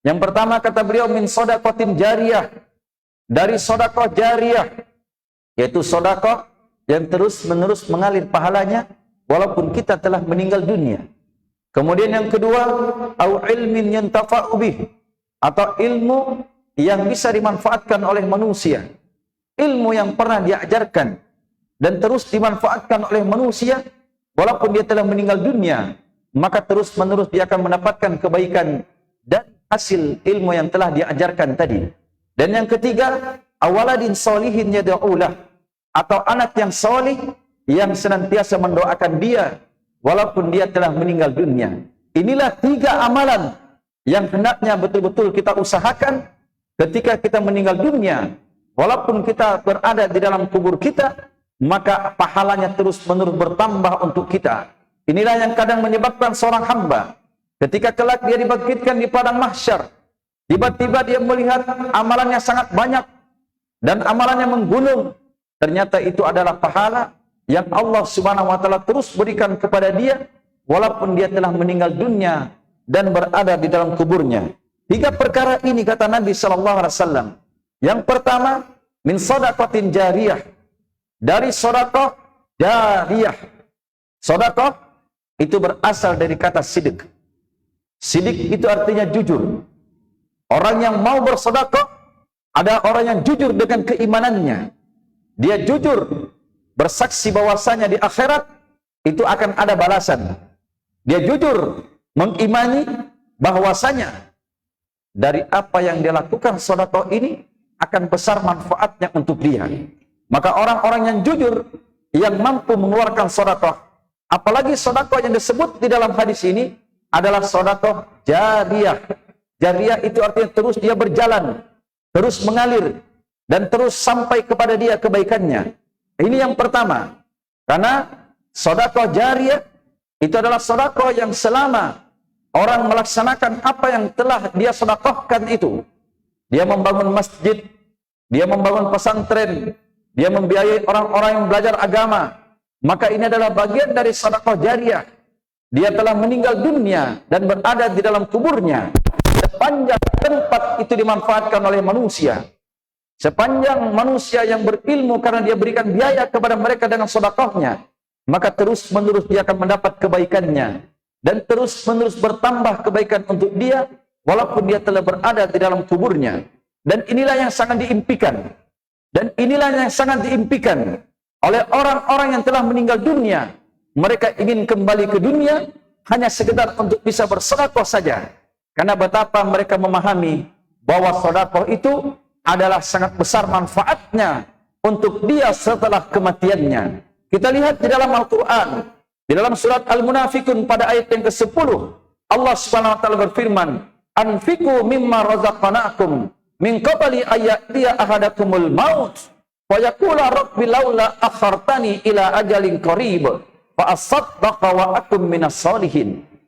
Yang pertama kata beliau min shadaqatin jariyah, dari sedekah jariyah, yaitu sedekah yang terus-menerus mengalir pahalanya walaupun kita telah meninggal dunia. Kemudian yang kedua, au ilmin yantafa'u bih, atau ilmu yang bisa dimanfaatkan oleh manusia. Ilmu yang pernah diajarkan dan terus dimanfaatkan oleh manusia walaupun dia telah meninggal dunia, maka terus-menerus dia akan mendapatkan kebaikan dan hasil ilmu yang telah diajarkan tadi. Dan yang ketiga, awaladin solihin yad'ulah, atau anak yang solih yang senantiasa mendoakan dia walaupun dia telah meninggal dunia. Inilah 3 amalan yang hendaknya betul-betul kita usahakan ketika kita meninggal dunia. Walaupun kita berada di dalam kubur kita, maka pahalanya terus-menerus bertambah untuk kita. Inilah yang kadang menyebabkan seorang hamba ketika kelak dia dibangkitkan di padang mahsyar, tiba-tiba dia melihat amalannya sangat banyak dan amalannya menggunung. Ternyata itu adalah pahala yang Allah Subhanahu wa taala terus berikan kepada dia walaupun dia telah meninggal dunia dan berada di dalam kuburnya. 3 perkara ini kata Nabi sallallahu alaihi wasallam. Yang pertama, min shadaqatin jariyah, dari sedekah jariyah. Sedekah itu berasal dari kata sidik. Sidik itu artinya jujur. Orang yang mau bersedekah, ada orang yang jujur dengan keimanannya. Dia jujur bersaksi bahwasanya di akhirat itu akan ada balasan. Dia jujur mengimani bahwasanya dari apa yang dia lakukan sedekah ini akan besar manfaatnya untuk dia. Maka orang-orang yang jujur yang mampu mengeluarkan sedekah, apalagi sedekah yang disebut di dalam hadis ini adalah sedekah jariyah. Jariyah itu artinya terus dia berjalan, terus mengalir, dan terus sampai kepada dia kebaikannya. Ini yang pertama. Karena sedekah jariyah itu adalah sedekah yang selama orang melaksanakan apa yang telah dia sedekahkan itu. Dia membangun masjid, dia membangun pesantren, dia membiayai orang-orang yang belajar agama. Maka ini adalah bagian dari sedekah jariyah. Dia telah meninggal dunia dan berada di dalam kuburnya. Sepanjang tempat itu dimanfaatkan oleh manusia, sepanjang manusia yang berilmu karena dia berikan biaya kepada mereka dengan sedekahnya, maka terus-menerus dia akan mendapat kebaikannya dan terus-menerus bertambah kebaikan untuk dia walaupun dia telah berada di dalam kuburnya. Dan inilah yang sangat diimpikan. Dan inilah yang sangat diimpikan oleh orang-orang yang telah meninggal dunia. Mereka ingin kembali ke dunia hanya sekedar untuk bisa bersedekah saja. Karena betapa mereka memahami bahwa sedekah itu adalah sangat besar manfaatnya untuk dia setelah kematiannya. Kita lihat di dalam Al-Quran, di dalam surat Al-Munafikun pada ayat yang ke-10, Allah Subhanahu wa taala berfirman, "Anfiqu mimma razaqnakum min qabli ayyatiya ahadakumul maut wa yaqula rabbi laula akhartani ila ajalin qarib fa asaddaqa wa akum minas shalihin."